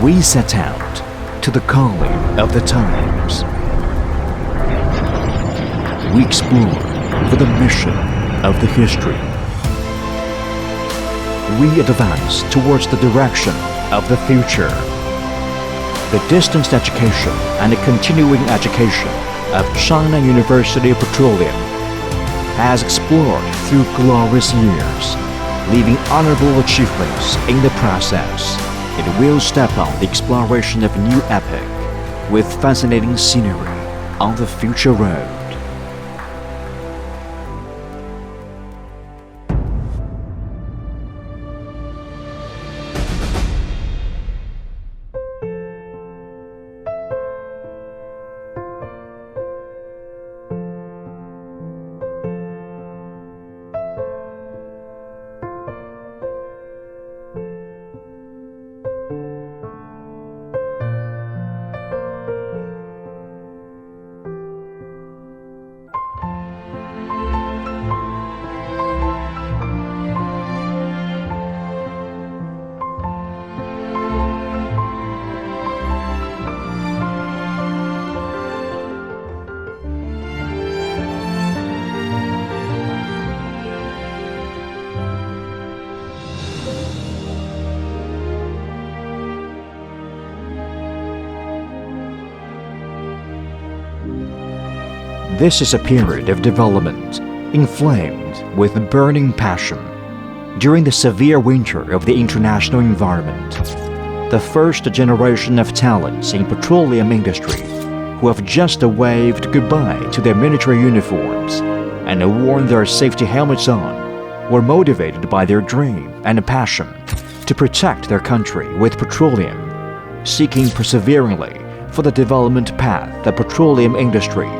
we set out to the calling of the times. We explore for the mission of the history. We advance towards the direction of the future. The distance education and the continuing education of China University Petroleum has explored through glorious years, leaving honorable achievements in the process. It will step on the exploration of a new epoch with fascinating scenery on the future road. This is a period of development inflamed with burning passion. During the severe winter of the international environment, the first generation of talents in petroleum industry who have just waved goodbye to their military uniforms and worn their safety helmets on were motivated by their dream and passion to protect their country with petroleum, seeking perseveringly for the development path of petroleum industry.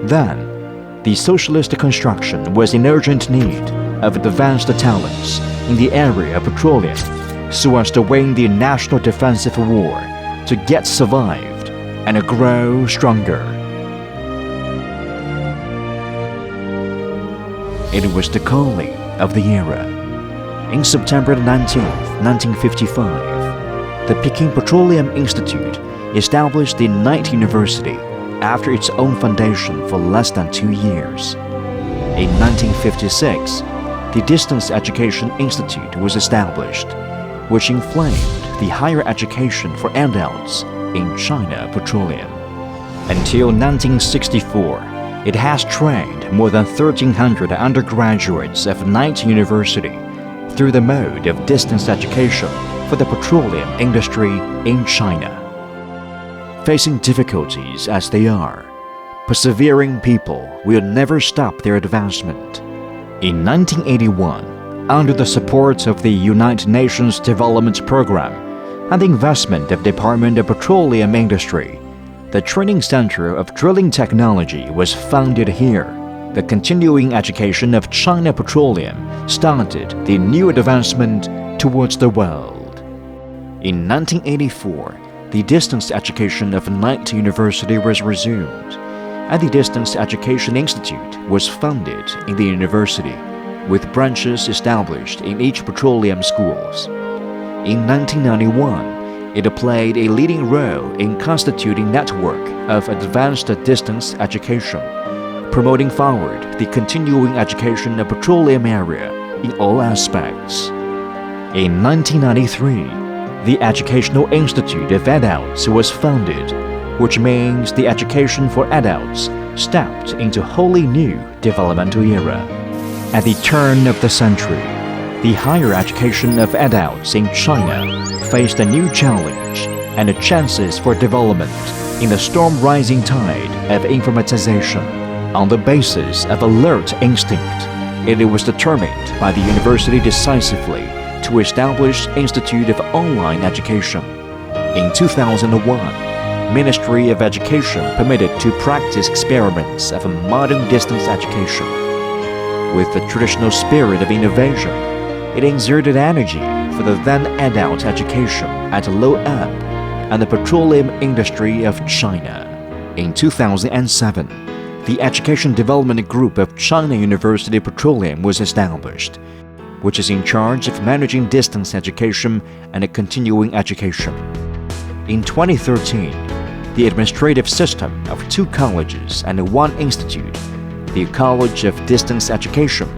Then, the socialist construction was in urgent need of advanced talents in the area of petroleum so as to win the national defensive war to get survived and grow stronger. It was the calling of the era. In September 19, 1955, the Peking Petroleum Institute established the Night University after its own foundation for less than 2 years. In 1956, the Distance Education Institute was established, which inflamed the higher education for adults in China Petroleum. Until 1964, it has trained more than 1,300 undergraduates of Night University through the mode of distance education for the petroleum industry in China. Facing difficulties as they are, persevering people will never stop their advancement. In 1981, under the support of the United Nations Development Program and the investment of Department of Petroleum Industry, the Training Center of Drilling Technology was founded here. The continuing education of China Petroleum started the new advancement towards the world. In 1984, the distance education of Night University was resumed, and the Distance Education Institute was founded in the university, with branches established in each petroleum schools. In 1991, it played a leading role in constituting network of advanced distance education, promoting forward the continuing education of petroleum area in all aspects. In 1993, the Educational Institute of Adults was founded, which means the education for adults stepped into a wholly new developmental era. At the turn of the century, the higher education of adults in China faced a new challenge and the chances for development in the storm rising tide of informatization. On the basis of alert instinct, it was determined by the university decisively to establish Institute of Online Education. In 2001, Ministry of Education permitted to practice experiments of modern distance education. With the traditional spirit of innovation, it exerted energy for the then adult education at low ebb and the petroleum industry of China. In 2007, the Education Development Group of China University Petroleum was established. which is in charge of managing distance education and continuing education. In 2013, the administrative system of 2 colleges and 1 institute, the College of Distance Education,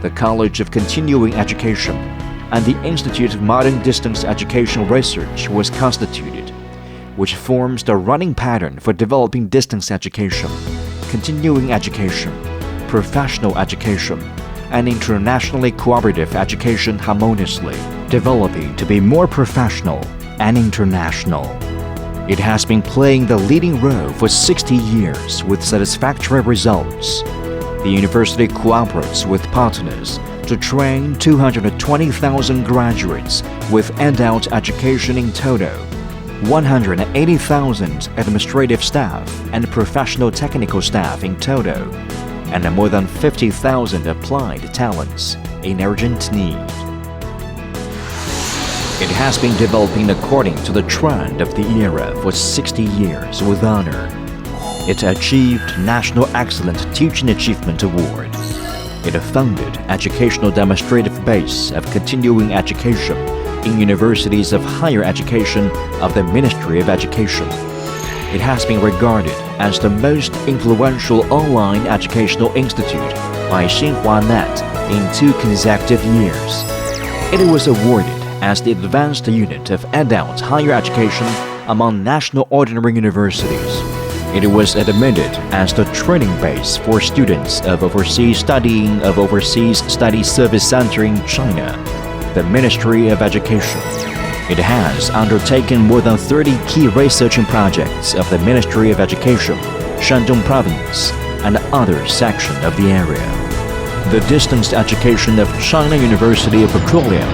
the College of Continuing Education, and the Institute of Modern Distance Education Research was constituted, which forms the running pattern for developing distance education, continuing education, professional education, and internationally cooperative education harmoniously, developing to be more professional and international. It has been playing the leading role for 60 years with satisfactory results. The university cooperates with partners to train 220,000 graduates with adult education in total, 180,000 administrative staff and professional technical staff in total, and more than 50,000 applied talents in urgent need. It has been developing according to the trend of the era for 60 years with honor. It achieved National Excellent Teaching Achievement Award. It founded educational demonstrative base of continuing education in universities of higher education of the Ministry of Education. It has been regarded as the most influential online educational institute by XinhuaNet in 2 consecutive years. It was awarded as the advanced unit of adult higher education among national ordinary universities. It was admitted as the training base for students of overseas studying of Overseas Study Service Center in China, the Ministry of Education. It has undertaken more than 30 key researching projects of the Ministry of Education, Shandong Province, and other sections of the area. The distance education of China University of Petroleum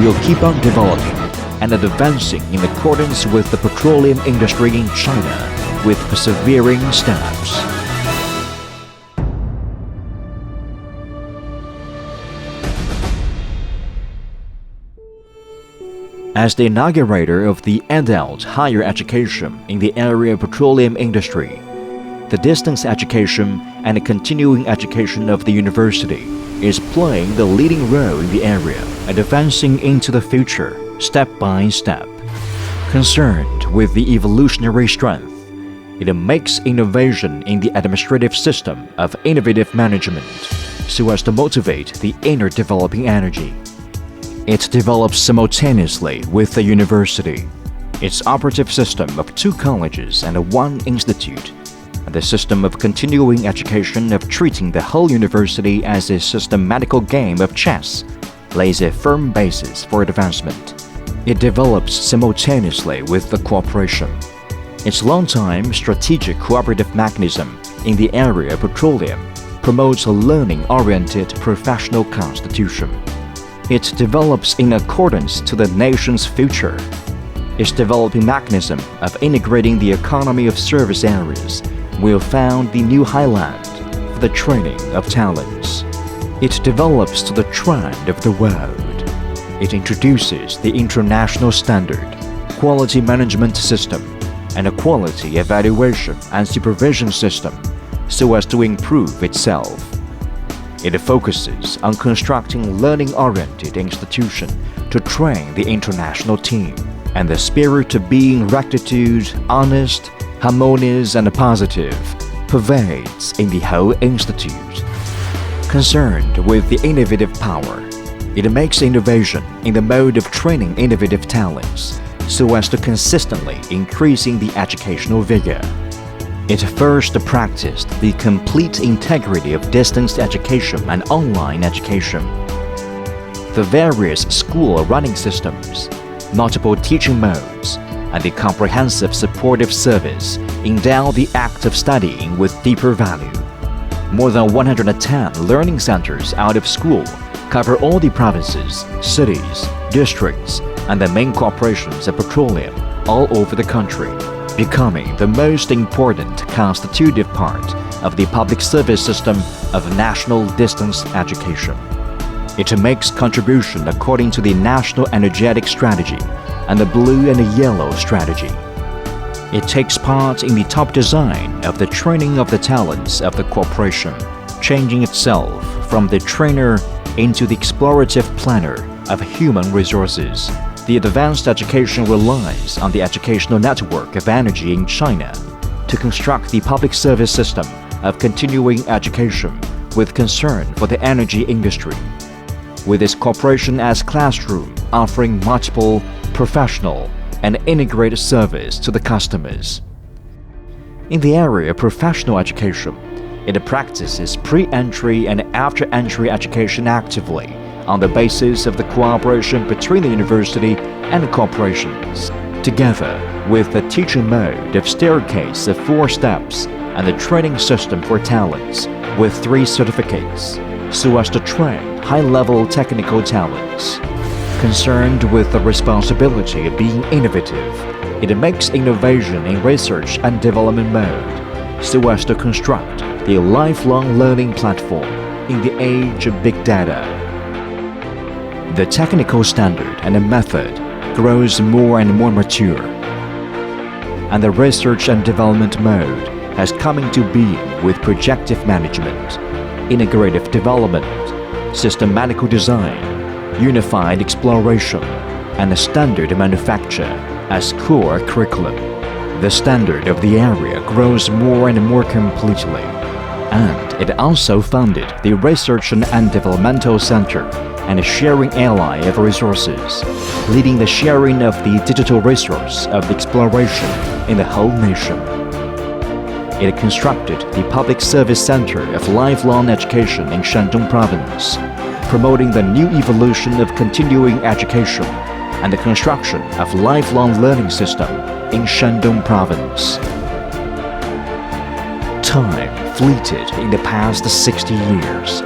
will keep on developing and advancing in accordance with the petroleum industry in China with persevering steps. As the inaugurator of the adult higher education in the area of petroleum industry, the distance education and continuing education of the university is playing the leading role in the area and advancing into the future step by step. Concerned with the evolutionary strength, it makes innovation in the administrative system of innovative management so as to motivate the inner developing energy. It develops simultaneously with the university, its operative system of 2 colleges and 1 institute, and the system of continuing education of treating the whole university as a systematical game of chess lays a firm basis for advancement. It develops simultaneously with the cooperation. Its long-time strategic cooperative mechanism in the area of petroleum promotes a learning-oriented professional constitution. It develops in accordance to the nation's future. Its developing mechanism of integrating the economy of service areas will found the new highland for the training of talents. It develops to the trend of the world. It introduces the international standard, quality management system, and a quality evaluation and supervision system so as to improve itself. It focuses on constructing learning-oriented institution to train the international team, and the spirit of being rectitude, honest, harmonious, and positive pervades in the whole institute. Concerned with the innovative power, it makes innovation in the mode of training innovative talents so as to consistently increasing the educational vigor. It first practiced the complete integrity of distance education and online education. The various school running systems, multiple teaching modes, and the comprehensive supportive service endow the act of studying with deeper value. More than 110 learning centers out of school cover all the provinces, cities, districts, and the main corporations of petroleum all over the country, becoming the most important constitutive part of the public service system of national distance education. It makes contribution according to the National Energetic Strategy and the Blue and Yellow Strategy. It takes part in the top design of the training of the talents of the corporation, changing itself from the trainer into the explorative planner of human resources. The advanced education relies on the educational network of energy in China to construct the public service system of continuing education with concern for the energy industry, with its corporation as classroom offering multiple, professional, and integrated service to the customers. In the area of professional education, it practices pre-entry and after-entry education actively on the basis of the cooperation between the university and corporations, together with the teaching mode of staircase of 4 steps and the training system for talents with 3 certificates, so as to train high-level technical talents. Concerned with the responsibility of being innovative, it makes innovation in research and development mode, so as to construct the lifelong learning platform in the age of big data. The technical standard and the method grows more and more mature, and the research and development mode has come into being with projective management, integrative development, systematical design, unified exploration, and a standard manufacture as core curriculum. The standard of the area grows more and more completely, and it also founded the Research and Developmental Center and a sharing ally of resources, leading the sharing of the digital resource of the exploration in the whole nation. It constructed the Public Service Center of Lifelong Education in Shandong Province, promoting the new evolution of continuing education and the construction of lifelong learning system in Shandong Province. Time fleeted in the past 60 years,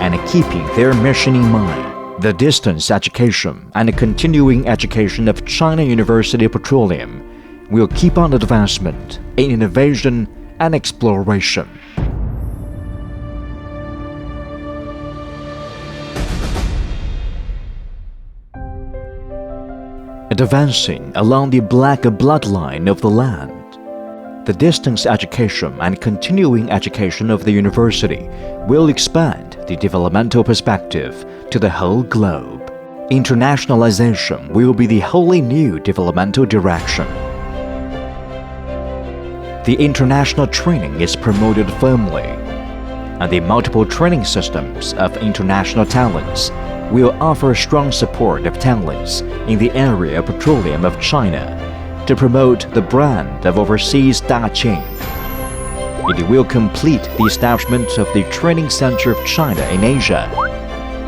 and keeping their mission in mind, the distance education and the continuing education of China University Petroleum will keep on advancement in innovation and exploration. Advancing along the black bloodline of the land, the distance education and continuing education of the university will expand the developmental perspective to the whole globe. Internationalization will be the wholly new developmental direction. The international training is promoted firmly, and the multiple training systems of international talents will offer strong support of talents in the area of petroleum of China to promote the brand of overseas Daqing. It will complete the establishment of the Training Center of China in Asia.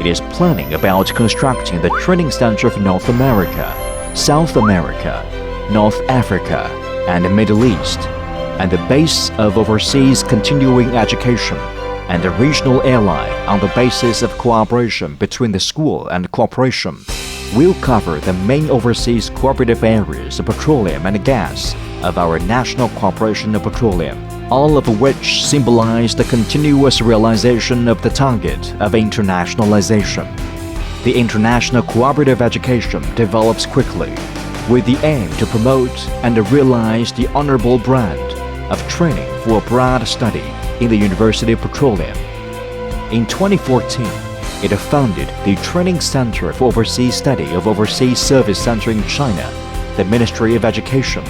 It is planning about constructing the Training Center of North America, South America, North Africa, and the Middle East, and the base of overseas continuing education and a regional ally on the basis of cooperation between the school and corporation will cover the main overseas cooperative areas of petroleum and gas of our National Corporation of Petroleum, all of which symbolize the continuous realization of the target of internationalization. The international cooperative education develops quickly, with the aim to promote and realize the honorable brand of training for broad study in the University of Petroleum. In 2014, it founded the Training Center for Overseas Study of Overseas Service Center in China, the Ministry of Education,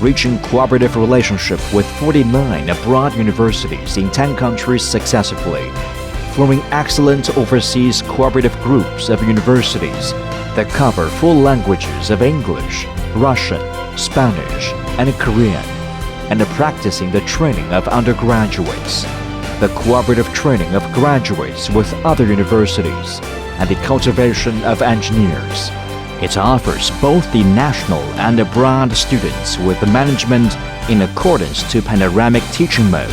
reaching cooperative relationship with 49 abroad universities in 10 countries successively, forming excellent overseas cooperative groups of universities that cover full languages of English, Russian, Spanish, and Korean, and practicing the training of undergraduates, the cooperative training of graduates with other universities, and the cultivation of engineers. It offers both the national and abroad students with the management in accordance to panoramic teaching mode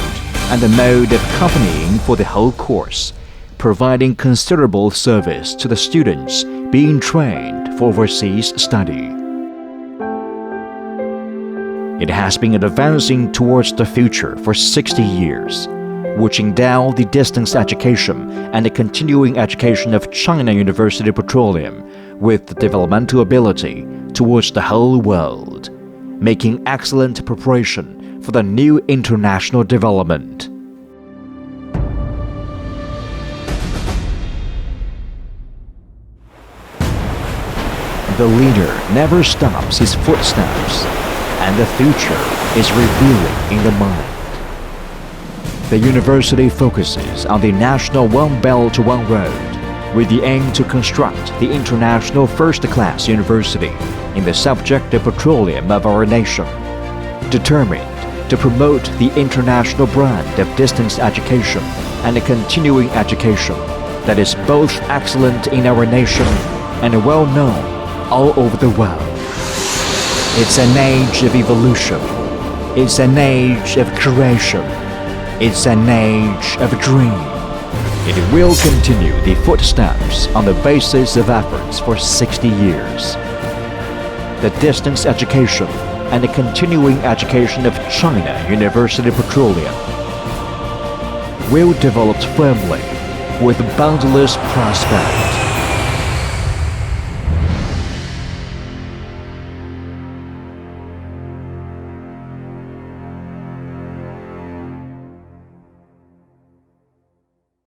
and the mode of accompanying for the whole course, providing considerable service to the students being trained for overseas study. It has been advancing towards the future for 60 years, which endow the distance education and the continuing education of China University Petroleum with the developmental ability towards the whole world, making excellent preparation for the new international development. The leader never stops his footsteps, and the future is revealing in the mind. The university focuses on the national One Belt One Road with the aim to construct the international first-class university in the subject of petroleum of our nation, determined to promote the international brand of distance education and continuing education that is both excellent in our nation and well-known all over the world. It's an age of evolution. It's an age of creation. It's an age of dream. It will continue the footsteps on the basis of efforts for 60 years. The distance education and the continuing education of China University Petroleum will develop firmly with boundless prospect.